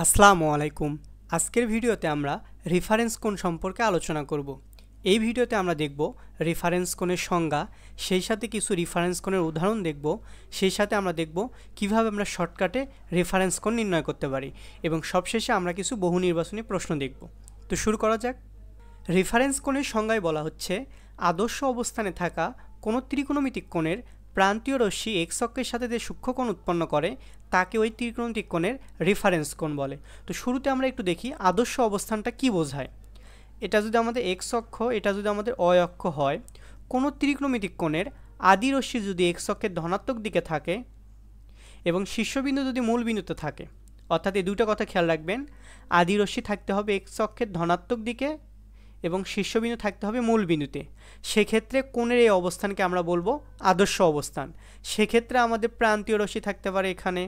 আসসালামু আলাইকুম। আজকের ভিডিওতে আমরা রেফারেন্স কোণ সম্পর্কে আলোচনা করব। এই ভিডিওতে আমরা দেখব রেফারেন্স কোণের সংজ্ঞা, সেই সাথে কিছু রেফারেন্স কোণের উদাহরণ দেখব, সেই সাথে আমরা দেখব কিভাবে আমরা শর্টকাটে রেফারেন্স কোণ নির্ণয় করতে পারি এবং সবশেষে আমরা কিছু বহু নির্বাচনী প্রশ্ন দেখব। তো শুরু করা যাক। রেফারেন্স কোণের সংজ্ঞায় বলা হচ্ছে আদর্শ অবস্থানে থাকা কোনো ত্রিকোণমিতিক কোণের প্রান্তীয় রশ্মি এক্স অক্ষের সাথে যে সূক্ষ্মকোণ উৎপন্ন করে তাকে ওই ত্রিকোণমিতিক কোণের রেফারেন্স কোণ বলে। তো শুরুতে আমরা একটু দেখি আদর্শ অবস্থানটা কি বোঝায়। এটা যদি আমাদের এক্স অক্ষ, এটা যদি আমাদের অয় অক্ষ হয়, কোনো ত্রিকোণমিতিক কোণের আদি রশ্মি যদি এক্স অক্ষের ধনাত্মক দিকে থাকে এবং শীর্ষবিন্দু যদি মূল বিন্দুতে থাকে, অর্থাৎ এই দুটো কথা খেয়াল রাখবেন, আদি রশ্মি থাকতে হবে এক্স অক্ষের ধনাত্মক দিকে এবং শীর্ষবিন্দু থাকতে হবে মূল বিন্দুতে, সেক্ষেত্রে কোণের এই অবস্থানকে আমরা বলবো আদর্শ অবস্থান। সেক্ষেত্রে আমাদের প্রান্তীয় রশ্মি থাকতে পারে, এখানে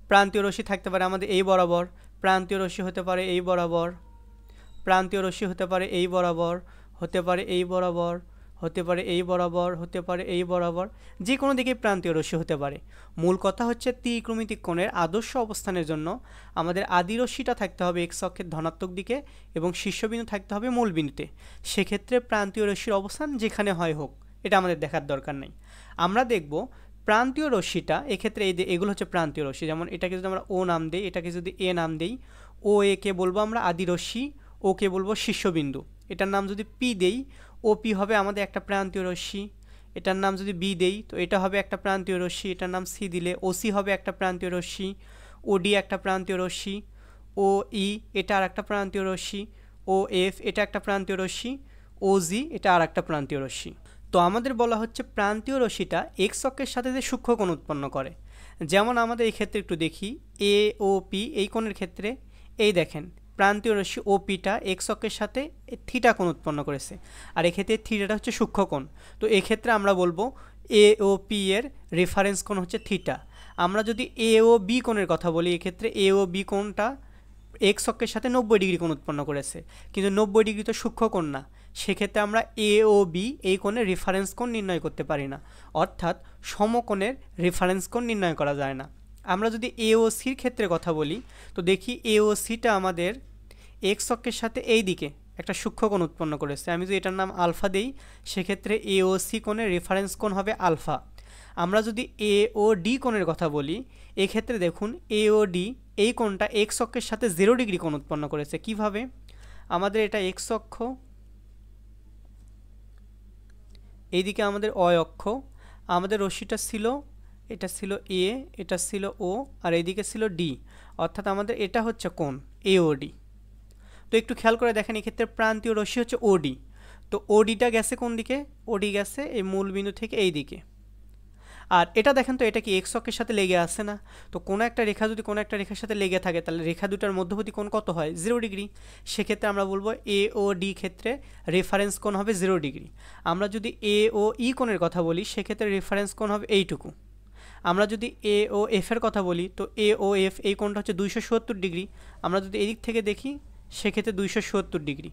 প্রান্তীয় রশ্মি থাকতে পারে আমাদের এই বরাবর, প্রান্তীয় রশ্মি হতে পারে এই বরাবর, প্রান্তীয় রশ্মি হতে পারে এই বরাবর, হতে পারে এই বরাবর, হতে পারে এই বরাবর, হতে পারে এই বরাবর, যে কোনো দিকে প্রান্তীয় রশ্মি হতে পারে। মূল কথা হচ্ছে ত্রিকোণমিতিক কোণের আদর্শ অবস্থানের জন্য আমাদের আদি রশ্মিটা থাকতে হবে এক্স অক্ষের ধনাত্মক দিকে এবং শীর্ষবিন্দু থাকতে হবে মূল বিন্দুতে। সেক্ষেত্রে প্রান্তীয় রশ্মির অবস্থান যেখানে হয় হোক, এটা আমাদের দেখার দরকার নেই। আমরা দেখব প্রান্তীয় রশ্মিটা, এক্ষেত্রে এগুলো হচ্ছে প্রান্তীয় রশ্মি। যেমন এটাকে যদি আমরা ও নাম দিই, এটাকে যদি এ নাম দিই, ও একে বলবো আমরা আদি রশ্মি, ওকে বলবো শীর্ষবিন্দু। এটার নাম যদি পি দেই, ও পি হবে আমাদের একটা প্রান্তীয় রশ্মি। এটার নাম যদি বি দেই, তো এটা হবে একটা প্রান্তীয় রশ্মি। এটার নাম সি দিলে ও সি হবে একটা প্রান্তীয় রশ্মি, ও ডি একটা প্রান্তীয় রশ্মি, ও ই এটা আর একটা প্রান্তীয় রশ্মি, ও এফ এটা একটা প্রান্তীয় রশ্মি, ও জি এটা আর একটা প্রান্তীয় রশ্মি। তো আমাদের বলা হচ্ছে প্রান্তীয় রশ্মিটা এক্স অক্ষের সাথে যে সূক্ষ্মকোণ উৎপন্ন করে। যেমন আমাদের এই ক্ষেত্রে একটু দেখি, এ ও পি এই কোণের ক্ষেত্রে এই দেখেন প্রান্তীয় রশ্মি ও পিটা এক্স অক্ষের সাথে থিটা কোণ উৎপন্ন করেছে, আর এক্ষেত্রে থিটাটা হচ্ছে সূক্ষ্মকোণ। তো এক্ষেত্রে আমরা বলবো এ ও পি এর রেফারেন্স কোণ হচ্ছে থিটা। আমরা যদি এ ও বি কোণের কথা বলি, এক্ষেত্রে এ ও বি কোণটা এক্স অক্ষের সাথে 90 ডিগ্রি কোণ উৎপন্ন করেছে, কিন্তু 90 ডিগ্রি তো সূক্ষ্মকোণ না। সেক্ষেত্রে আমরা এ ও বি এই কোণের রেফারেন্স কোণ নির্ণয় করতে পারি না, অর্থাৎ সমকোণের রেফারেন্স কোণ নির্ণয় করা যায় না। আমরা যদি এ ও সির ক্ষেত্রে কথা বলি, তো দেখি এ ও সিটা আমাদের এক্স অক্ষের সাথে এই দিকে একটা সূক্ষ্মকোণ উৎপন্ন করেছে। আমি যদি এটার নাম আলফা দেই, সেক্ষেত্রে এ ও সি কোণের রেফারেন্স কোণ হবে আলফা। আমরা যদি এ ও ডি কোণের কথা বলি, এক্ষেত্রে দেখুন এ ও ডি এই কোণটা এক্স অক্ষের সাথে 0 ডিগ্রি কোণ উৎপন্ন করেছে। কিভাবে? আমাদের এটা এক্স অক্ষ, এইদিকে আমাদের অয় অক্ষ, আমাদের রশ্মিটা ছিল, এটা ছিল এ, এটা ছিল ও, আর এইদিকে ছিল ডি, অর্থাৎ আমাদের এটা হচ্ছে কোণ এ ও ডি। তো একটু খেয়াল করে দেখেন, এক্ষেত্রে প্রান্তীয় রশ্মি হচ্ছে ওডি। তো ওডিটা গেছে কোন দিকে? ওডি গেছে এই মূল বিন্দু থেকে এই দিকে। আর এটা দেখেন তো, এটা কি এক্স অক্ষের সাথে লেগে আছে না? তো কোনো একটা রেখা যদি কোনো একটা রেখার সাথে লেগে থাকে, তাহলে রেখা দুটার মধ্যবর্তী কোণ কত হয়? 0 ডিগ্রি। সেক্ষেত্রে আমরা বলবো এ ও ডি ক্ষেত্রে রেফারেন্স কোণ হবে 0 ডিগ্রি। আমরা যদি এ ও ই কোণের কথা বলি, সেক্ষেত্রে রেফারেন্স কোণ হবে এইটুকু। আমরা যদি এ ও এফ এর কথা বলি, তো এ ও এফ এই কোণটা হচ্ছে 270 ডিগ্রি। আমরা যদি এদিক থেকে দেখি, সেক্ষেত্রে 270 ডিগ্রি।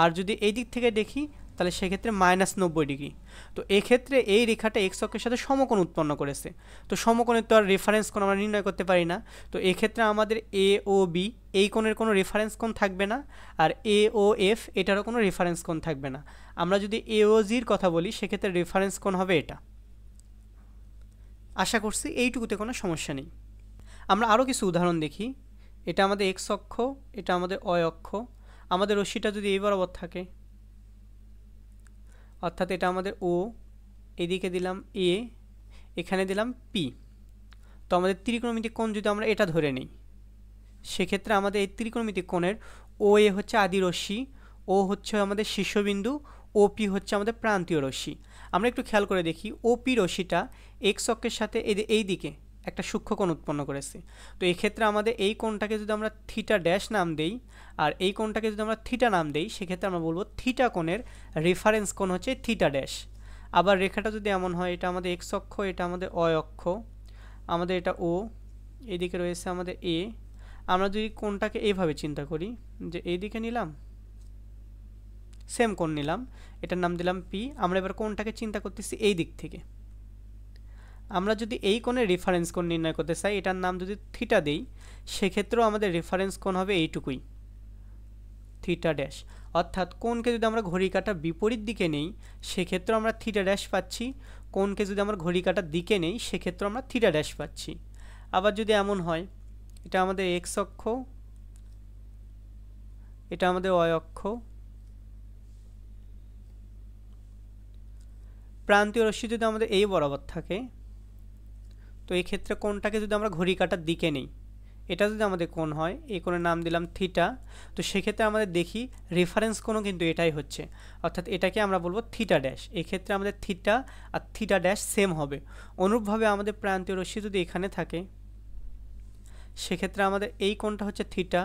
আর যদি এই দিক থেকে দেখি, তাহলে সেক্ষেত্রে -90 ডিগ্রি। তো এক্ষেত্রে এই রেখাটা এক্স অক্ষের সাথে সমকোণ উৎপন্ন করেছে। তো সমকোণের তো আর রেফারেন্স কোণ আমরা নির্ণয় করতে পারি না। তো এক্ষেত্রে আমাদের এ ও বি এই কোণের কোনো রেফারেন্স কোণ থাকবে না, আর এ ও এফ এটারও কোনো রেফারেন্স কোণ থাকবে না। আমরা যদি এ ও জির কথা বলি, সেক্ষেত্রে রেফারেন্স কোণ হবে এটা। আশা করছি এইটুকুতে কোনো সমস্যা নেই। আমরা আরও কিছু উদাহরণ দেখি। এটা আমাদের এক্স অক্ষ, এটা আমাদের অয় অক্ষ। আমাদের রশ্মিটা যদি এই বরাবর থাকে, অর্থাৎ এটা আমাদের ও, এদিকে দিলাম এ, এখানে দিলাম পি। তো আমাদের ত্রিকোণমিতিক কোণ যদি আমরা এটা ধরে নিই, সেক্ষেত্রে আমাদের এই ত্রিকোণমিতিক কোণের ও এ হচ্ছে আদি রশ্মি, ও হচ্ছে আমাদের শীর্ষবিন্দু, ও পি হচ্ছে আমাদের প্রান্তীয় রশ্মি। আমরা একটু খেয়াল করে দেখি, ও পি রশ্মিটা এক্স অক্ষের সাথে এই দিকে একটা সূক্ষ্মকোণ উৎপন্ন করেছে। তো এক্ষেত্রে আমাদের এই কোণটাকে যদি আমরা থিটা ড্যাশ নাম দেই, আর এই কোণটাকে যদি আমরা থিটা নাম দেই, সেক্ষেত্রে আমরা বলবো থিটা কোণের রেফারেন্স কোণ হচ্ছে থিটা ড্যাশ। আবার রেখাটা যদি এমন হয়, এটা আমাদের এক্স অক্ষ, এটা আমাদের অয় অক্ষ, আমাদের এটা ও, এদিকে রয়েছে আমাদের এ। আমরা যদি কোণটাকে এইভাবে চিন্তা করি, যে এইদিকে নিলাম, সেম কোণ নিলাম, এটার নাম দিলাম পি। আমরা এবার কোণটাকে চিন্তা করতেছি এই দিক থেকে। আমরা যদি এই কোণের রেফারেন্স কোণ নির্ণয় করতে চাই, এটার নাম যদি থিটা দেই, সেক্ষেত্রেও আমাদের রেফারেন্স কোণ হবে এইটুকুই, থিটা ড্যাশ। অর্থাৎ কোণকে যদি আমরা ঘড়ি কাঁটার বিপরীত দিকে নেই, সেক্ষেত্রেও আমরা থিটা ড্যাশ পাচ্ছি। কোণকে যদি আমরা ঘড়ি কাঁটার দিকে নেই, সেক্ষেত্রেও আমরা থিটা ড্যাশ পাচ্ছি। আবার যদি এমন হয়, এটা আমাদের এক্স অক্ষ, এটা আমাদের ওয়াই অক্ষ, প্রান্তীয় রশ্মি যদি আমাদের এই বরাবর থাকে, তো এই ক্ষেত্রে কোণটাকে যদি আমরা ঘড়ি কাঁটার দিকে নেই, এটা যদি আমাদের কোণ হয়, এই কোণের নাম দিলাম থিটা, তো সেক্ষেত্রে আমাদের দেখি রেফারেন্স কোণও কিন্তু এটাই হচ্ছে, অর্থাৎ এটাকে আমরা বলবো থিটা ড্যাশ। এক্ষেত্রে আমাদের থিটা আর থিটা ড্যাশ সেম হবে। অনুরূপভাবে আমাদের প্রান্তীয় রশ্মি যদি এখানে থাকে, সেক্ষেত্রে আমাদের এই কোণটা হচ্ছে থিটা,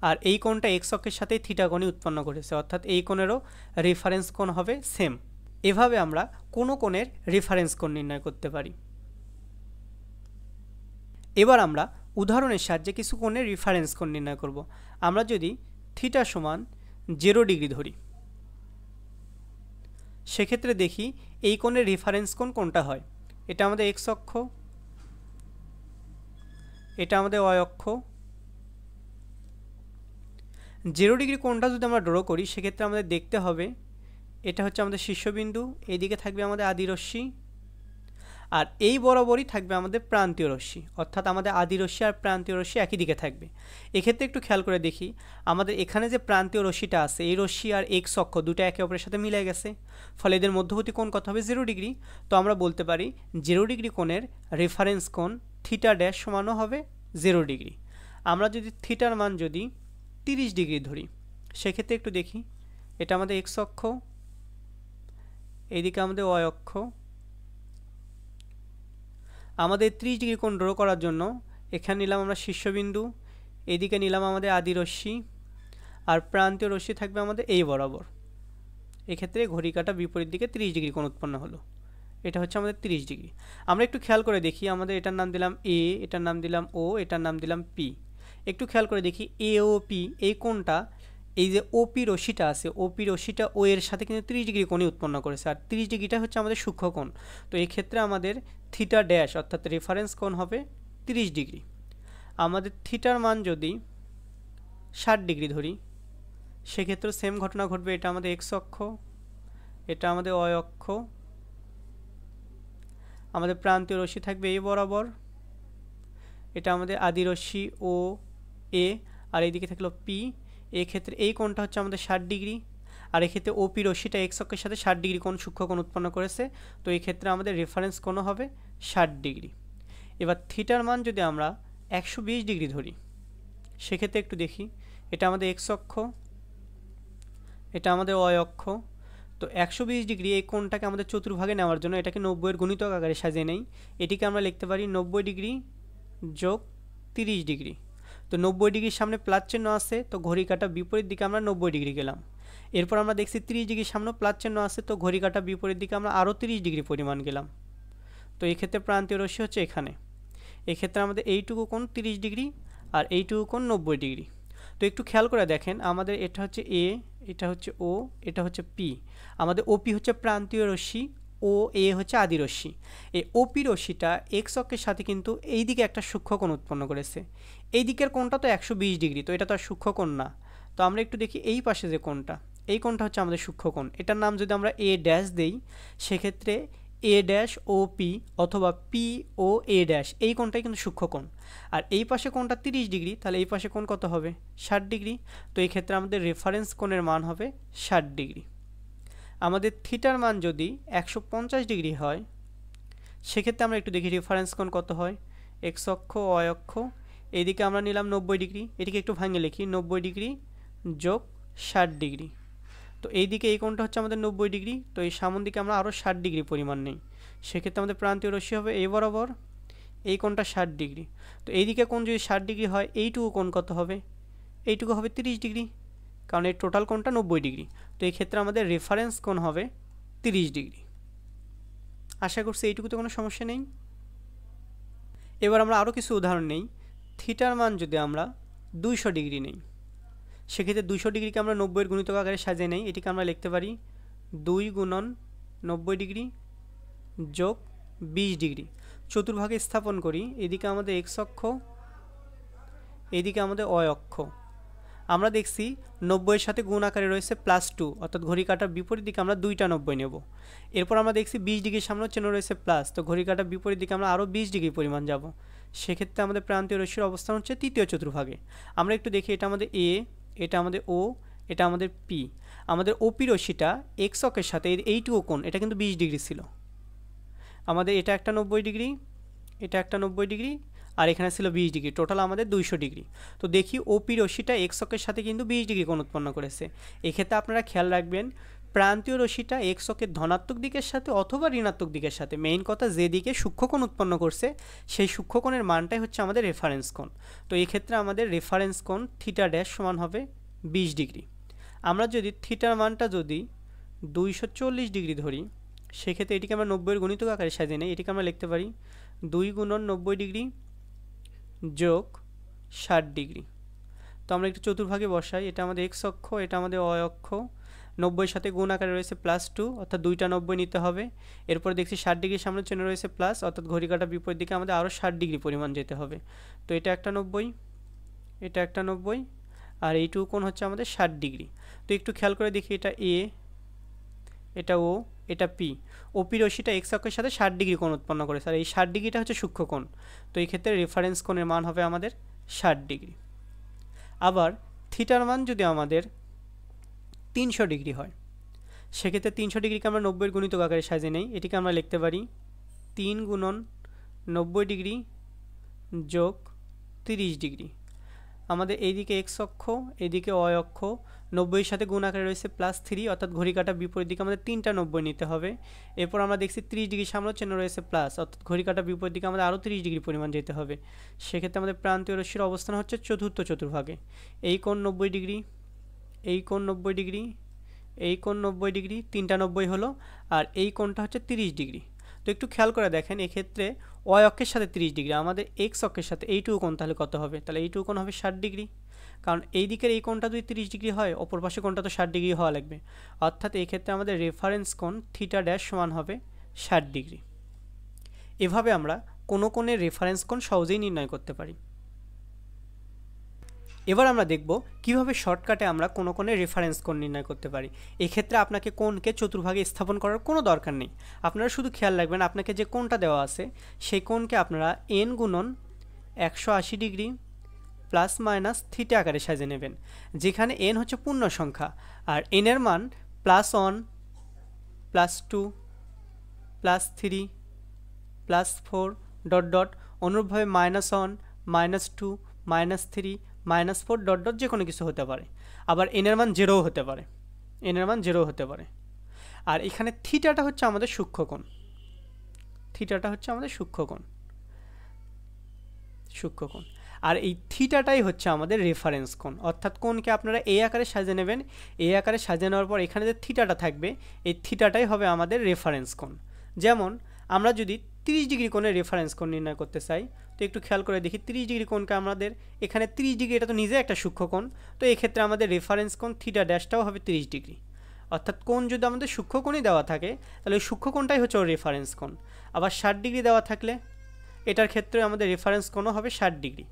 আর এই কোণটা এক্স অক্ষের সাথেই থিটা কোণই উৎপন্ন করেছে, অর্থাৎ এই কোণেরও রেফারেন্স কোণ হবে সেম। এভাবে আমরা কোনো কোণের রেফারেন্স কোণ নির্ণয় করতে পারি। এবার আমরা উদাহরণের সাহায্যে কিছু কোণের রেফারেন্স কোণ নির্ণয় করব। আমরা যদি থিটা সমান 0 ডিগ্রি ধরি, সেক্ষেত্রে দেখি এই কোণের রেফারেন্স কোণ কোনটা হয়। এটা আমাদের এক্স অক্ষ, এটা আমাদের ওয়াই অক্ষ। 0 ডিগ্রি কোণটা যদি আমরা ড্র করি, সেক্ষেত্রে আমাদের দেখতে হবে এটা হচ্ছে আমাদের শীর্ষবিন্দু, এইদিকে থাকবে আমাদের আদি রশ্মি, আর এই বরাবরই থাকবে আমাদের প্রান্তীয় রশ্মি, অর্থাৎ আমাদের আদি রশ্মি আর প্রান্তীয় রশ্মি একই দিকে থাকবে। এক্ষেত্রে একটু খেয়াল করে দেখি, আমাদের এখানে যে প্রান্তীয় রশ্মিটা আছে, এই রশ্মি আর এক্স অক্ষ দুটো একে অপরের সাথে মিলে গেছে, ফলে এদের মধ্যবর্তী কোণ কত হবে 0 ডিগ্রি। তো আমরা বলতে পারি 0 ডিগ্রি কোণের রেফারেন্স কোণ থিটা ড্যাশ সমানও হবে 0 ডিগ্রি। আমরা যদি থিটার মান যদি 30 ডিগ্রি ধরি, সেক্ষেত্রে একটু দেখি, এটা আমাদের এক্স অক্ষ, এইদিকে আমাদের ওয়াই অক্ষ। আমাদের 30 ডিগ্রি কোণ ড্র করার জন্য এখানে নিলাম আমরা শীর্ষবিন্দু, এদিকে নিলাম আমাদের আদি রশ্মি, আর প্রান্তীয় রশ্মি থাকবে আমাদের এই বরাবর। এক্ষেত্রে ঘড়ি কাঁটা বিপরীত দিকে 30 ডিগ্রি কোণ উৎপন্ন হলো, এটা হচ্ছে আমাদের 30 ডিগ্রি। আমরা একটু খেয়াল করে দেখি, আমাদের এটার নাম দিলাম এ, এটার নাম দিলাম ও, এটার নাম দিলাম পি। একটু খেয়াল করে দেখি এ ও পি, এই কোণটা, এই যে ওপি রশ্মিটা আছে, ওপি রশ্মিটা ও এর সাথে কিন্তু 30 ডিগ্রি কোণই উৎপন্ন করেছে, আর 30 ডিগ্রিটা হচ্ছে আমাদের সূক্ষ্ম কোণ। তো এই ক্ষেত্রে আমাদের থিটা ড্যাশ অর্থাৎ রেফারেন্স কোণ হবে 30 ডিগ্রি। আমাদের থিটার মান যদি 60 ডিগ্রি ধরি, সেক্ষেত্রে সেম ঘটনা ঘটবে। এটা আমাদের এক্স অক্ষ, এটা আমাদের ওয়াই অক্ষ, আমাদের প্রান্তীয় রশ্মি থাকবে এই বরাবর, এটা আমাদের আদি রশ্মি ও এ, আর এইদিকে থাকলো পি। এই ক্ষেত্রে এই কোণটা হচ্ছে আমাদের 60 ডিগ্রি, আর এক্ষেত্রে ওপি রশ্মিটা এক্স অক্ষের সাথে 60 ডিগ্রি কোণ সূক্ষ্ম কোণ উৎপন্ন করেছে, তো এই ক্ষেত্রে আমাদের রেফারেন্স কোণও হবে 60 ডিগ্রি। এবার থিটার মান যদি আমরা 120 ডিগ্রি ধরি, সেক্ষেত্রে একটু দেখি, এটা আমাদের এক্স অক্ষ, এটা আমাদের ওয়াই অক্ষ। তো 120 ডিগ্রি এই কোণটাকে আমাদের চতুর্ভাগে নেওয়ার জন্য এটাকে 90-এর গুণিতক আকারে সাজিয়ে নেই। এটিকে আমরা লিখতে পারি 90 ডিগ্রি যোগ 30 ডিগ্রি। তো 90 ডিগ্রির সামনে প্লাস চিহ্ন আছে, তো ঘড়ি কাঁটা বিপরীত দিকে আমরা 90 ডিগ্রি গেলাম। এরপর আমরা দেখছি 30 ডিগ্রির সামনে প্লাস চিহ্ন আছে, তো ঘড়ি কাঁটা বিপরীত দিকে আমরা আরও 30 ডিগ্রি পরিমাণ গেলাম। তো এই ক্ষেত্রে প্রান্তীয় রশ্মি হচ্ছে এখানে। এক্ষেত্রে আমাদের এইটুকু কোণ 30 ডিগ্রি আর এইটুকু কোণ 90 ডিগ্রি। তো একটু খেয়াল করে দেখেন, আমাদের এটা হচ্ছে এ, এটা হচ্ছে ও, এটা হচ্ছে পি। আমাদের ওপি হচ্ছে প্রান্তীয় রশ্মি, ও এ হচ্ছে আদি রশ্মি। এই ওপি রশ্মিটা এক্স অক্ষের সাথে কিন্তু এই দিকে একটা সূক্ষ্ম কোণ উৎপন্ন করেছে। এই দিকের কোণটা তো 120 ডিগ্রি, তো এটা তো আর সূক্ষ্ম কোণ না। তো আমরা একটু দেখি এই পাশে যে কোণটা, এই কোণটা হচ্ছে আমাদের সূক্ষ্ম কোণ। এটার নাম যদি আমরা এ ড্যাশ দেই, সেক্ষেত্রে এ ড্যাশ ও পি অথবা পি ও এ ড্যাশ, এই কোণটাই কিন্তু সূক্ষ্ম কোণ। আর এই পাশে কোণটা 30 ডিগ্রি, তাহলে এই পাশে কোণ কত হবে 60 ডিগ্রি। তো এই ক্ষেত্রে আমাদের রেফারেন্স কোণের মান হবে 60 ডিগ্রি। আমাদের থিটার মান যদি 150 ডিগ্রি হয়, সেক্ষেত্রে আমরা একটু দেখি রেফারেন্স কোণ কত হয়। এক্স অক্ষ, ওয়াই অক্ষ, এইদিকে আমরা নিলাম 90 ডিগ্রি, এটিকে একটু ভাঙে লিখি, 90 ডিগ্রি যোগ 60 ডিগ্রি। তো এইদিকে এই কোণটা হচ্ছে আমাদের 90 ডিগ্রি, তো এই সামন দিকে আমরা আরও 60 ডিগ্রি পরিমাণ নেই। সেক্ষেত্রে আমাদের প্রান্তীয় রশ্মি হবে এই বরাবর, এই কোণটা 60 ডিগ্রি। তো এইদিকে কোণ যদি 60 ডিগ্রি হয়, এইটুকু কোণ কত হবে, এইটুকু হবে 30 ডিগ্রি, কারণ এই টোটাল কোণটা 90 ডিগ্রি। তো এই ক্ষেত্রে আমাদের রেফারেন্স কোণ হবে 30 ডিগ্রি। আশা করছি এইটুকুতে কোনো সমস্যা নেই। এবার আমরা আরও কিছু উদাহরণ নেই। থিটার মান যদি আমরা 200 ডিগ্রি নেই, সেক্ষেত্রে 200 ডিগ্রিকে আমরা 90-এর গুণিতক আকারে সাজিয়ে নেই। এটিকে আমরা লিখতে পারি 2 গুণন 90 ডিগ্রি যোগ 20 ডিগ্রি। চতুর্ভাগে স্থাপন করি, এদিকে আমাদের এক্স অক্ষ, এদিকে আমাদের ওয়াই অক্ষ। আমরা দেখছি 90-এর সাথে গুণ আকারে রয়েছে +2, অর্থাৎ ঘড়ি কাটার বিপরীত দিকে আমরা 2টা 90 নেব। এরপর আমরা দেখছি 20 ডিগ্রির সামনে চিহ্ন রয়েছে প্লাস, তো ঘড়ি কাটার বিপরীত দিকে আমরা আরও 20 ডিগ্রি পরিমাণ যাব। সেক্ষেত্রে আমাদের প্রান্তীয় রশ্মির অবস্থান হচ্ছে তৃতীয় চতুর্ভাগে। আমরা একটু দেখি, এটা আমাদের এ, এটা আমাদের ও, এটা আমাদের পি। আমাদের ওপি রশ্মিটা এক্স অক্ষের সাথে এইটুকু কোণ, এটা কিন্তু 20 ডিগ্রি ছিল। আমাদের এটা একটা 90 ডিগ্রি, এটা একটা 90 ডিগ্রি, আর এখানে ছিল 20 ডিগ্রি, টোটাল আমাদের 200 ডিগ্রি। তো দেখি ওপি রশ্মিটা এক্স অক্ষের সাথে কিন্তু 20 ডিগ্রি কোণ উৎপন্ন করেছে। এক্ষেত্রে আপনারা খেয়াল রাখবেন, প্রান্তীয় রশ্মিটা এক্স অক্ষের ধনাত্মক দিকের সাথে অথবা ঋণাত্মক দিকের সাথে, মেইন কথা যে দিকে সূক্ষ্মকোণ উৎপন্ন করছে সেই সূক্ষ্মকোণের মানটাই হচ্ছে আমাদের রেফারেন্স কোণ। তো এই ক্ষেত্রে আমাদের রেফারেন্স কোণ থিটা ড্যাশ সমান হবে 20 ডিগ্রি। আমরা যদি থিটার মানটা যদি 240 ডিগ্রি ধরি, সেক্ষেত্রে এটিকে আমরা 90-এর গুণিতক আকারে সাজিয়ে নেই। এটিকে আমরা লিখতে পারি 2 গুণন 90 ডিগ্রি যোগ 60 ডিগ্রি। তো আমরা একটু চতুর্ভাগে বসাই, এটা আমাদের এক্স অক্ষ, এটা আমাদের ওয়াই অক্ষ। 90-এর সাথে গুণ আকারে রয়েছে +2, অর্থাৎ 2টা 90 নিতে হবে। এরপর দেখছি 60 ডিগ্রির সামনে চিহ্ন রয়েছে প্লাস, অর্থাৎ ঘড়ি কাটার বিপরীত দিকে আমাদের আরও 60 ডিগ্রি পরিমাণ যেতে হবে। তো এটা একটা 90, এটা একটা 90, আর এইটুকু কোণ হচ্ছে আমাদের 60 ডিগ্রি। তো একটু খেয়াল করে দেখি, এটা এ, এটা ও, এটা পি। ওপি রশ্মিটা এক্স অক্ষের সাথে 60 ডিগ্রি কোণ উৎপন্ন করেছে, আর এই 60 ডিগ্রিটা হচ্ছে সূক্ষ্মকোণ। তো এই ক্ষেত্রে রেফারেন্স কোণের মান হবে আমাদের 60 ডিগ্রি। আবার থিটার মান যদি আমাদের 300 ডিগ্রি হয়, সেক্ষেত্রে 300 ডিগ্রিকে আমরা 90-এর গুণিতক আকারে সাজিয়ে নেই। এটিকে আমরা লিখতে পারি 3 গুণন 90 ডিগ্রি যোগ 30 ডিগ্রি। আমাদের এইদিকে এক্স অক্ষ, এইদিকে ওয়াই অক্ষ। 90-এর সাথে গুণ আকারে রয়েছে +3, অর্থাৎ ঘড়ি কাটার বিপরীত দিকে আমাদের 3টা 90 নিতে হবে। এরপর আমরা দেখছি 30 ডিগ্রির সামনে চিহ্ন রয়েছে প্লাস, অর্থাৎ ঘড়ি কাটার বিপরীত দিকে আমাদের আরও 30 ডিগ্রি পরিমাণ যেতে হবে। সেক্ষেত্রে আমাদের প্রান্তীয় রশ্মির অবস্থান হচ্ছে চতুর্থ চতুর্ভাগে। এই কোণ 90 ডিগ্রি, এই কোণ 90 ডিগ্রি, এই কোণ 90 ডিগ্রি, 3টা 90 হলো, আর এই কোণটা হচ্ছে 30 ডিগ্রি। তো একটু খেয়াল করে দেখেন, এক্ষেত্রে ওয়াই অক্ষের সাথে 30 ডিগ্রি, আমাদের এক্স অক্ষের সাথে এইটুকু কোণ তাহলে কত হবে? তাহলে এইটুকু কোণ হবে 60 ডিগ্রি, কারণ এই দিকের এই কোণটা যদি 30 ডিগ্রি হয়, অপর পাশে কোণটা তো 60 ডিগ্রি হওয়া লাগবে। অর্থাৎ এই ক্ষেত্রে আমাদের রেফারেন্স কোণ থিটা ড্যাশ সমান হবে 60 ডিগ্রি। এভাবে আমরা কোনো কোণের রেফারেন্স কোণ সহজেই নির্ণয় করতে পারি। এবার আমরা দেখব কিভাবে শর্টকাটে আমরা কোনো কোণের রেফারেন্স কোণ নির্ণয় করতে পারি। এক্ষেত্রে আপনাকে কোণকে চতুর্ভাগে স্থাপন করার কোনো দরকার নেই। আপনারা শুধু খেয়াল রাখবেন, আপনাকে যে কোণটা দেওয়া আছে সেই কোণকে আপনারা n গুণন 180 ডিগ্রি প্লাস মাইনাস থিটা আকারে সাজিয়ে নেবেন, যেখানে n হচ্ছে পূর্ণ সংখ্যা আর n এর মান +1 +2 +3 +4 ডট ডট, অনুরূপভাবে -1 -2 -3 -4 ডট ডট যে কোনো কিছু হতে পারে। আবার n এর মান 0ও হতে পারে, n এর মান 0ও হতে পারে। আর এখানে থিটাটা হচ্ছে আমাদের সূক্ষ্মকোণ, থিটাটা হচ্ছে আমাদের সূক্ষ্মকোণ, সূক্ষ্মকোণ। আর এই থিটাটাই হচ্ছে আমাদের রেফারেন্স কোণ, অর্থাৎ কোণকে আপনারা এই আকারে সাজিয়ে নেবেন। এই আকারে সাজিয়ে নেওয়ার পর এখানে যে থিটাটা থাকবে, এই থিটাটাই হবে আমাদের রেফারেন্স কোণ। যেমন আমরা যদি 30 ডিগ্রি কোণের রেফারেন্স কোণ নির্ণয় করতে চাই, তো একটু খেয়াল করে দেখি 30 ডিগ্রি কোণকে আমাদের এখানে 30 ডিগ্রি, এটা তো নিজে একটা সূক্ষ্মকোণ, তো এক্ষেত্রে আমাদের রেফারেন্স কোণ থিটা ড্যাশটাও হবে 30 ডিগ্রি। অর্থাৎ কোণ যদি আমাদের সূক্ষ্মকোণই দেওয়া থাকে, তাহলে ওই সূক্ষ্মকোণটাই হচ্ছে ওর রেফারেন্স কোণ। আবার 60 ডিগ্রি দেওয়া থাকলে এটার ক্ষেত্রে আমাদের রেফারেন্স কোণও হবে 60 ডিগ্রি।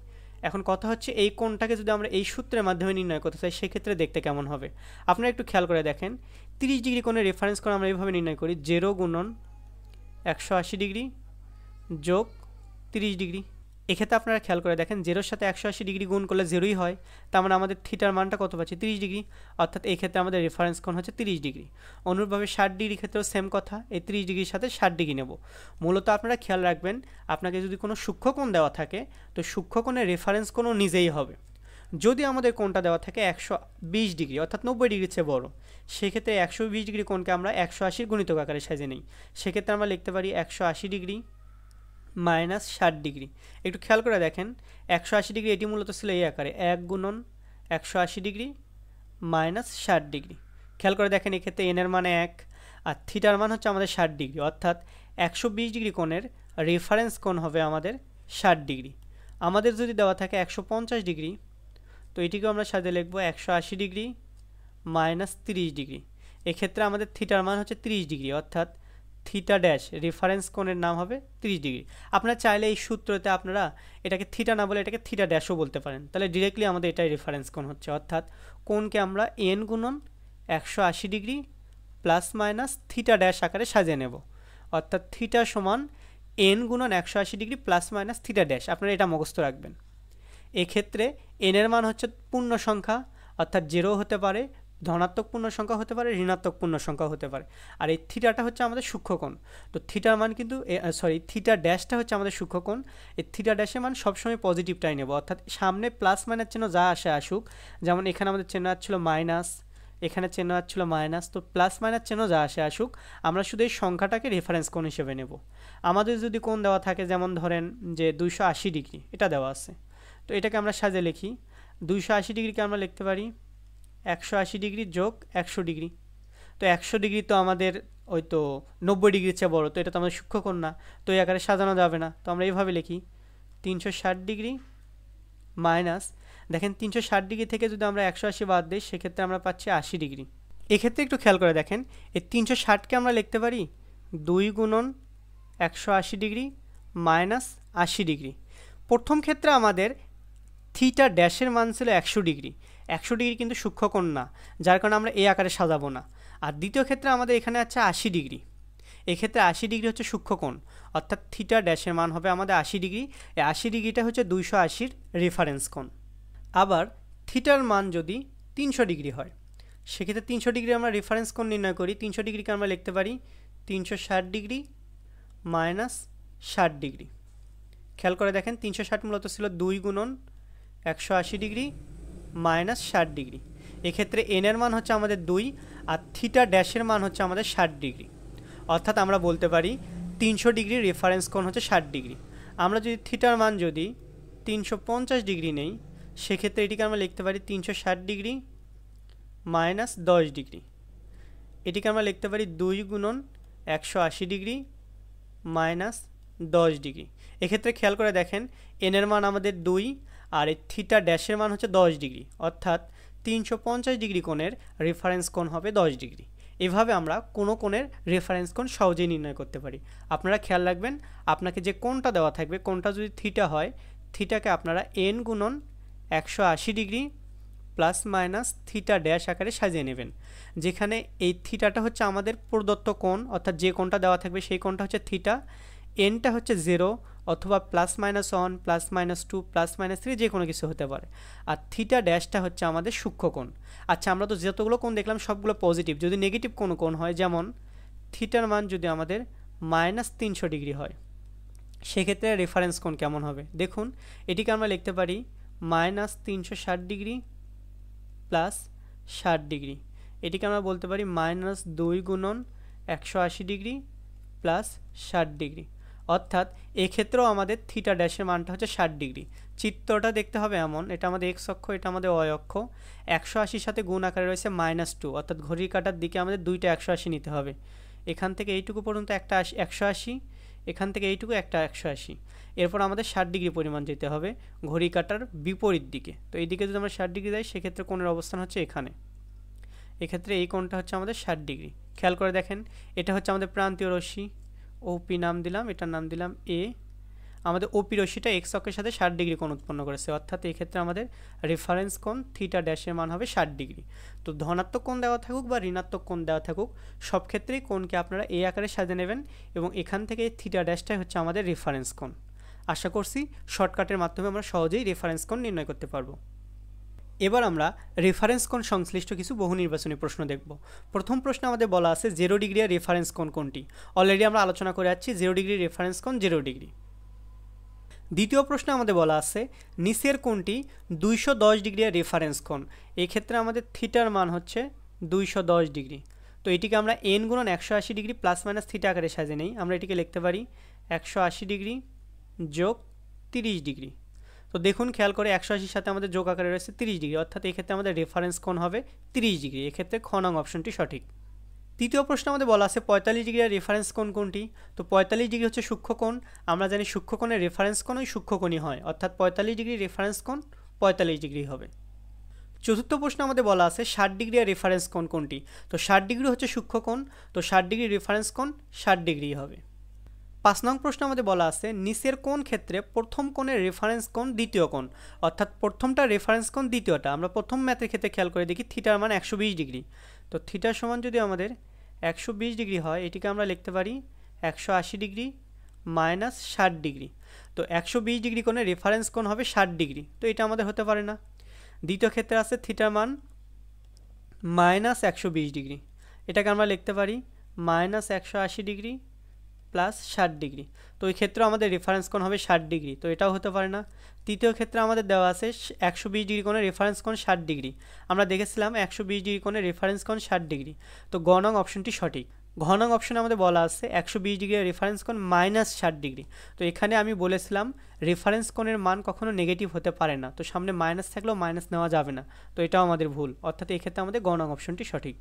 এখন কথা হচ্ছে, এই কোণটাকে যদি আমরা এই সূত্রের মাধ্যমে নির্ণয় করতে চাই, সেক্ষেত্রে দেখতে কেমন হবে আপনারা একটু খেয়াল করে দেখেন। 30 ডিগ্রি কোণের রেফারেন্স কোণ আমরা এইভাবে নির্ণয় করি, 0 গুণন 180 ডিগ্রি যোগ 30 ডিগ্রি। এক্ষেত্রে আপনারা খেয়াল করে দেখেন, 0-এর সাথে 180 ডিগ্রি গুণ করলে 0ই হয়, তার মানে আমাদের থিটার মানটা কত পাচ্ছি? 30 ডিগ্রি। অর্থাৎ এই ক্ষেত্রে আমাদের রেফারেন্স কোণ হচ্ছে 30 ডিগ্রি। অনুরূপভাবে 60 ডিগ্রি ক্ষেত্রেও সেম কথা, এই 30 ডিগ্রির সাথে 60 ডিগ্রি নেব। মূলত আপনারা খেয়াল রাখবেন, আপনাকে যদি কোনো সূক্ষ্মকোণ দেওয়া থাকে, তো সূক্ষ্মকোণের রেফারেন্স কোণও নিজেই হবে। যদি আমাদের কোণটা দেওয়া থাকে 120 ডিগ্রি, অর্থাৎ 90 ডিগ্রির চেয়ে বড়, সেক্ষেত্রে 120 ডিগ্রি কোণকে আমরা 180-র গুণিতক আকারে সাজিয়ে নিই। সেক্ষেত্রে আমরা লিখতে পারি 180 ডিগ্রি মাইনাস 60 ডিগ্রি। একটু খেয়াল করে দেখেন, 180 ডিগ্রি এটি মূলত ছিল এই আকারে, 1 গুণন 180 ডিগ্রি মাইনাস 60 ডিগ্রি। খেয়াল করে দেখেন, এক্ষেত্রে n এর মান 1 আর থিটার মান হচ্ছে আমাদের 60 ডিগ্রি, অর্থাৎ 120 ডিগ্রি কোণের রেফারেন্স কোণ হবে আমাদের 60 ডিগ্রি। আমাদের যদি দেওয়া থাকে 150 ডিগ্রি, তো এটিকেও আমরা সাজিয়ে লিখব 180 ডিগ্রি মাইনাস 30 ডিগ্রি। এক্ষেত্রে আমাদের থিটার মান হচ্ছে 30 ডিগ্রি, অর্থাৎ থিটা ড্যাশ রেফারেন্স কোণের নাম হবে 30 ডিগ্রি। আপনারা চাইলে এই সূত্রতে আপনারা এটাকে থিটা না বলে এটাকে থিটা ড্যাশও বলতে পারেন, তাহলে ডিরেক্টলি আমাদের এটাই রেফারেন্স কোণ হচ্ছে। অর্থাৎ কোণকে আমরা n গুণন 180 degree plus minus theta dash আকারে সাজিয়ে নেব। অর্থাৎ থিটা সমান n গুণন 180 degree plus minus theta dash, আপনারা এটা মুখস্থ রাখবেন। এক্ষেত্রে n এর মান হচ্ছে পূর্ণ সংখ্যা, অর্থাৎ 0 হতে পারে, ধনাত্মক পূর্ণ সংখ্যা হতে পারে, ঋণাত্মক পূর্ণ সংখ্যা হতে পারে। আর এই থিটাটা হচ্ছে আমাদের সূক্ষ্মকোণ। তো থিটার মান কিন্তু থিটা ড্যাশটা হচ্ছে আমাদের সূক্ষ্মকোণ। এই থিটা ড্যাশের মান সবসময় পজিটিভটাই নেব, অর্থাৎ সামনে প্লাস মাইনাস চিহ্ন যা আসে আসুক, যেমন এখানে আমাদের চিহ্ন আসছিল মাইনাস, এখানে চিহ্ন আসছিল মাইনাস, তো প্লাস মাইনাস চিহ্ন যা আসে আসুক আমরা শুধু এই সংখ্যাটাকে রেফারেন্স কোণ হিসেবে নেব। আমাদের যদি কোণ দেওয়া থাকে, যেমন ধরেন যে 280 ডিগ্রি এটা দেওয়া আছে, তো এটাকে আমরা সাজিয়ে লিখি। 280 ডিগ্রিকে আমরা লিখতে পারি 180 ডিগ্রি যোগ 100 ডিগ্রি। তো 100 ডিগ্রি তো আমাদের ওই তো 90 ডিগ্রির চেয়ে বড়, তো এটা তো আমাদের সূক্ষ্মকোণ না, তো এই আকারে সাজানো যাবে না। তো আমরা এইভাবে লিখি 360 ডিগ্রি মাইনাস, দেখেন 360 ডিগ্রি থেকে যদি আমরা 180 বাদ দিই সেক্ষেত্রে আমরা পাচ্ছি 80 ডিগ্রি। এক্ষেত্রে একটু খেয়াল করে দেখেন, এই 360কে আমরা লিখতে পারি 2 গুণন 180 ডিগ্রি মাইনাস 80 ডিগ্রি। প্রথম ক্ষেত্রে আমাদের থিটা ড্যাশের মান ছিল 100 ডিগ্রি, 100 ডিগ্রি কিন্তু সূক্ষ্মকোণ না, যার কারণে আমরা এই আকারে সাজাবো না। আর দ্বিতীয় ক্ষেত্রে আমাদের এখানে আছে 80 ডিগ্রি, এক্ষেত্রে 80 ডিগ্রি হচ্ছে সূক্ষ্মকোণ, অর্থাৎ থিটা ড্যাশের মান হবে আমাদের 80 ডিগ্রি। এই 80 ডিগ্রিটা হচ্ছে 280-র রেফারেন্স কোণ। আবার থিটার মান যদি 300 ডিগ্রি হয় সেক্ষেত্রে 300 ডিগ্রি আমরা রেফারেন্স কোণ নির্ণয় করি। 300 ডিগ্রিকে আমরা লিখতে পারি 360 ডিগ্রি মাইনাস 60 ডিগ্রি। খেয়াল করে দেখেন 360 মূলত ছিল 2 গুণন 180 ডিগ্রি মাইনাস 60 ডিগ্রি। এক্ষেত্রে n এর মান হচ্ছে আমাদের 2 আর থিটা ড্যাশের মান হচ্ছে আমাদের 60 ডিগ্রি। অর্থাৎ আমরা বলতে পারি 300 ডিগ্রি রেফারেন্স কোণ হচ্ছে 60 ডিগ্রি। আমরা যদি থিটার মান যদি 350 ডিগ্রি নেই সেক্ষেত্রে এটিকে আমরা লিখতে পারি 360 ডিগ্রি মাইনাস 10 ডিগ্রি। এটিকে আমরা লিখতে পারি 2 গুণন 180 ডিগ্রি মাইনাস 10 ডিগ্রি। এক্ষেত্রে খেয়াল করে দেখেন n এর মান আমাদের 2 আর এই থিটা ড্যাশের মান হচ্ছে 10 ডিগ্রি, অর্থাৎ 350 ডিগ্রি কোণের রেফারেন্স কোণ হবে 10 ডিগ্রি। এভাবে আমরা কোনো কোণের রেফারেন্স কোণ সহজেই নির্ণয় করতে পারি। আপনারা খেয়াল রাখবেন, আপনাকে যে কোণটা দেওয়া থাকবে, কোণটা যদি থিটা হয়, থিটাকে আপনারা n গুণন 180 degree plus minus theta dash আকারে সাজিয়ে নেবেন, যেখানে এই থিটাটা হচ্ছে আমাদের প্রদত্ত কোণ, অর্থাৎ যে কোণটা দেওয়া থাকবে সেই কোণটা হচ্ছে থিটা, এনটা হচ্ছে 0 অথবা plus minus 1 plus minus 2 plus minus 3 যে কোনো কিছু হতে পারে। আর থিটা ড্যাশটা হচ্ছে আমাদের সূক্ষ্মকোণ। আচ্ছা, আমরা তো যতগুলো কোণ দেখলাম সবগুলো পজিটিভ, যদি নেগেটিভ কোনো কোণ হয়, যেমন থিটার মান যদি আমাদের মাইনাস 300 ডিগ্রি হয় সেক্ষেত্রে রেফারেন্স কোণ কেমন হবে দেখুন। এটিকে আমরা লিখতে পারি মাইনাস 360 ডিগ্রি প্লাস 60 ডিগ্রি। এটিকে আমরা বলতে পারি মাইনাস 2 গুণন 180 ডিগ্রি প্লাস 60 ডিগ্রি। অর্থাৎ এক্ষেত্রেও আমাদের থিটা ড্যাশের মানটা হচ্ছে 60 ডিগ্রি। চিত্রটা দেখতে হবে এমন, এটা আমাদের এক্স অক্ষ, এটা আমাদের ওয়াই অক্ষ। 180-র সাথে গুণ আকারে রয়েছে -2, অর্থাৎ ঘড়ির কাঁটার দিকে আমাদের দুইটা 180 নিতে হবে। এখান থেকে এইটুকু পর্যন্ত একটা 180, এখান থেকে এইটুকু একটা 180, এরপর আমাদের 60 ডিগ্রি পরিমাণ যেতে হবে ঘড়ি কাঁটার বিপরীত দিকে। তো এই দিকে যদি আমরা 60 ডিগ্রি যাই সেক্ষেত্রে কোণের অবস্থান হচ্ছে এখানে, এক্ষেত্রে এই কোণটা হচ্ছে আমাদের 60 ডিগ্রি। খেয়াল করে দেখেন, এটা হচ্ছে আমাদের প্রান্তীয় রশ্মি, ওপি নাম দিলাম, এটার নাম দিলাম এ। আমাদের ওপি রশ্মিটা এক্স অক্ষের সাথে 60 ডিগ্রি কোণ উৎপন্ন করেছে, অর্থাৎ এই ক্ষেত্রে আমাদের রেফারেন্স কোণ থিটা ড্যাশের মান হবে 60 ডিগ্রি। তো ধনাত্মক কোণ দেওয়া থাকুক বা ঋণাত্মক কোণ দেওয়া থাকুক, সব ক্ষেত্রেই কোণকে আপনারা এ আকারে সাজিয়ে নেবেন এবং এখান থেকে থিটা ড্যাশটাই হচ্ছে আমাদের রেফারেন্স কোণ। আশা করছি শর্টকাটের মাধ্যমে আমরা সহজেই রেফারেন্স কোণ নির্ণয় করতে পারবো। এবার আমরা রেফারেন্স কোণ সংশ্লিষ্ট কিছু বহু নির্বাচনী প্রশ্ন দেখব। প্রথম প্রশ্ন আমাদের বলা আছে 0 ডিগ্রি রেফারেন্স কোণ কোনটি। অলরেডি আমরা আলোচনা করে যাচ্ছি 0 ডিগ্রি রেফারেন্স কোণ 0 ডিগ্রি। দ্বিতীয় প্রশ্ন আমাদের বলা আছে নিচের কোণটি 210 ডিগ্রি রেফারেন্স কোণ। এই ক্ষেত্রে আমাদের থিটার মান হচ্ছে 210 ডিগ্রি। তো এটিকে আমরা n গুণন 180 ডিগ্রি প্লাস মাইনাস থিটা আকারে সাজিয়ে নেই। আমরা এটিকে লিখতে পারি 180 ডিগ্রি যোগ 30 ডিগ্রি। তো দেখুন, খেয়াল করে 180-র সাথে আমাদের যোগ আকারে রয়েছে 30 ডিগ্রি, অর্থাৎ এক্ষেত্রে আমাদের রেফারেন্স কোণ হবে 30 ডিগ্রি। এক্ষেত্রে খ নং অপশনটি সঠিক। তৃতীয় প্রশ্ন আমাদের বলা আছে 45 ডিগ্রি রেফারেন্স কোণ কোনটি। তো 45 ডিগ্রি হচ্ছে সূক্ষ্মকোণ। আমরা জানি সূক্ষ্মকোণের রেফারেন্স কোণ ওই সূক্ষ্মকোণই হয়, অর্থাৎ 45 ডিগ্রি রেফারেন্স কোণ 45 ডিগ্রি হবে। চতুর্থ প্রশ্ন আমাদের বলা আছে 60 ডিগ্রি আর রেফারেন্স কোণ কোনটি। তো 60 ডিগ্রি হচ্ছে সূক্ষ্ম কোণ, তো 60 ডিগ্রি রেফারেন্স কোণ 60 ডিগ্রি হবে। 5 নং প্রশ্ন আমাদের বলা আছে নিচের কোন ক্ষেত্রে প্রথম কোণের রেফারেন্স কোণ দ্বিতীয় কোণ, অর্থাৎ প্রথমটা রেফারেন্স কোণ দ্বিতীয়টা। আমরা প্রথম ম্যাথের ক্ষেত্রে খেয়াল করে দেখি থিটার মান 120 ডিগ্রি। তো থিটার সমান যদি আমাদের 120 ডিগ্রি হয়, এটিকে আমরা লিখতে পারি 180 ডিগ্রি মাইনাস 60 ডিগ্রি। তো 120 ডিগ্রি কোণের রেফারেন্স কোণ হবে 60 ডিগ্রি, তো এটা আমাদের হতে পারে না। দ্বিতীয় ক্ষেত্রে আছে থিটার মান মাইনাস 120 ডিগ্রি, এটাকে আমরা লিখতে পারি মাইনাস 180 ডিগ্রি প্লাস 60 ডিগ্রি। তো এই ক্ষেত্রে আমাদের রেফারেন্স কোণ হবে 60 ডিগ্রি, তো এটাও হতে পারে না। তৃতীয় ক্ষেত্রে আমাদের দেওয়া আছে 120 ডিগ্রি কোণের রেফারেন্স কোণ 60 ডিগ্রি। আমরা দেখেছিলাম 120 ডিগ্রি কোণের রেফারেন্স কোণ 60 ডিগ্রি, তো গ নং অপশনটি সঠিক। ঘ নং অপশনে আমাদের বলা আছে 120 ডিগ্রি রেফারেন্স কোণ মাইনাস 60 ডিগ্রি। তো এখানে আমি বলেছিলাম রেফারেন্স কোণের মান কখনো নেগেটিভ হতে পারে না, তো সামনে মাইনাস থাকলেও মাইনাস নেওয়া যাবে না, তো এটাও আমাদের ভুল, অর্থাৎ এই ক্ষেত্রে আমাদের গ নং অপশনটি সঠিক।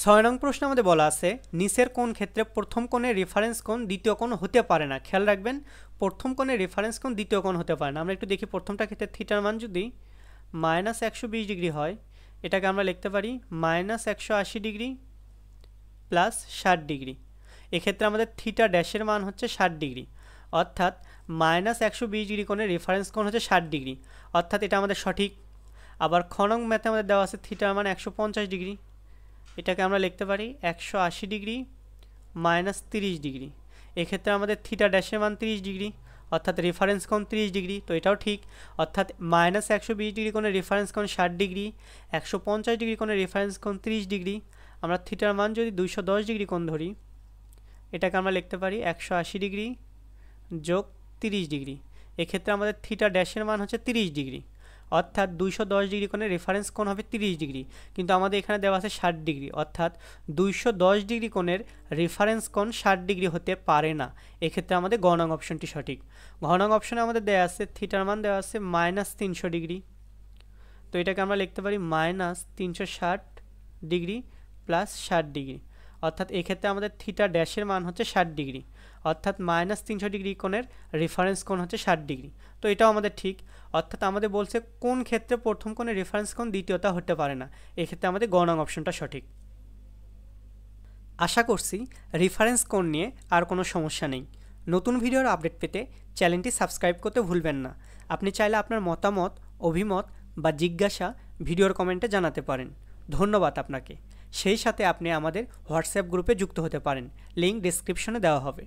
6 নং প্রশ্ন আমাদের বলা আছে নিচের কোন ক্ষেত্রে প্রথম কোণের রেফারেন্স কোণ দ্বিতীয় কোণ হতে পারে না। খেয়াল রাখবেন, প্রথম কোণের রেফারেন্স কোণ দ্বিতীয় কোণ হতে পারে না। আমরা একটু দেখি, প্রথমটা ক্ষেত্রে থিটার মান যদি মাইনাস 120 ডিগ্রি হয়, এটাকে আমরা লিখতে পারি মাইনাস 180 ডিগ্রি প্লাস 60 ডিগ্রি। এক্ষেত্রে আমাদের থিটা ড্যাশের মান হচ্ছে 60 ডিগ্রি, অর্থাৎ মাইনাস 120 ডিগ্রি কোণের রেফারেন্স কোণ হচ্ছে 60 ডিগ্রি, অর্থাৎ এটা আমাদের সঠিক। আবার খ নং ম্যাথে আমাদের দেওয়া আছে থিটার মান 150 ডিগ্রি, এটাকে আমরা লিখতে পারি 180 ডিগ্রি মাইনাস 30 ডিগ্রি। এক্ষেত্রে আমাদের থিটা ড্যাশের মান 30 ডিগ্রি, অর্থাৎ রেফারেন্স কোণ 30 ডিগ্রি, তো এটাও ঠিক। অর্থাৎ মাইনাস 120 ডিগ্রি কোণের রেফারেন্স কোণ 60 ডিগ্রি, 150 ডিগ্রি কোণের রেফারেন্স কোণ 30 ডিগ্রি। আমরা থিটার মান যদি 210 ডিগ্রি কোণ ধরি, এটাকে আমরা লিখতে পারি 180 ডিগ্রি যোগ 30 ডিগ্রি। এক্ষেত্রে আমাদের থিটা ড্যাশের মান হচ্ছে 30 ডিগ্রি, অর্থাৎ 210 ডিগ্রি কোণের রেফারেন্স কোণ হবে 30 ডিগ্রি, কিন্তু আমাদের এখানে দেওয়া আছে 60 ডিগ্রি, অর্থাৎ 210 ডিগ্রি কোণের রেফারেন্স কোণ 60 ডিগ্রি হতে পারে না। এক্ষেত্রে আমাদের গ নং অপশনটি সঠিক। ঘ নং অপশনে আমাদের দেওয়া আছে থিটার মান দেওয়া আছে মাইনাস 300 ডিগ্রি, তো এটাকে আমরা লিখতে পারি মাইনাস 360 ডিগ্রি প্লাস 60 ডিগ্রি, অর্থাৎ এক্ষেত্রে আমাদের থিটা ড্যাশের মান হচ্ছে 60 ডিগ্রি, অর্থাৎ মাইনাস 300 ডিগ্রি কোণের রেফারেন্স কোণ হচ্ছে 60 ডিগ্রি, তো এটাও আমাদের ঠিক। অর্থাৎ আমাদের বলছে কোন ক্ষেত্রে প্রথম কোণের রেফারেন্স কোণ দ্বিতীয়তা হতে পারে না, এক্ষেত্রে আমাদের গ নং অপশনটা সঠিক। আশা করছি রেফারেন্স কোণ নিয়ে আর কোনো সমস্যা নেই। নতুন ভিডিওর আপডেট পেতে চ্যানেলটি সাবস্ক্রাইব করতে ভুলবেন না। আপনি চাইলে আপনার মতামত, অভিমত বা জিজ্ঞাসা ভিডিওর কমেন্টে জানাতে পারেন। ধন্যবাদ আপনাকে। সেই সাথে আপনি আমাদের হোয়াটসঅ্যাপ গ্রুপে যুক্ত হতে পারেন, লিঙ্ক ডেসক্রিপশনে দেওয়া হবে।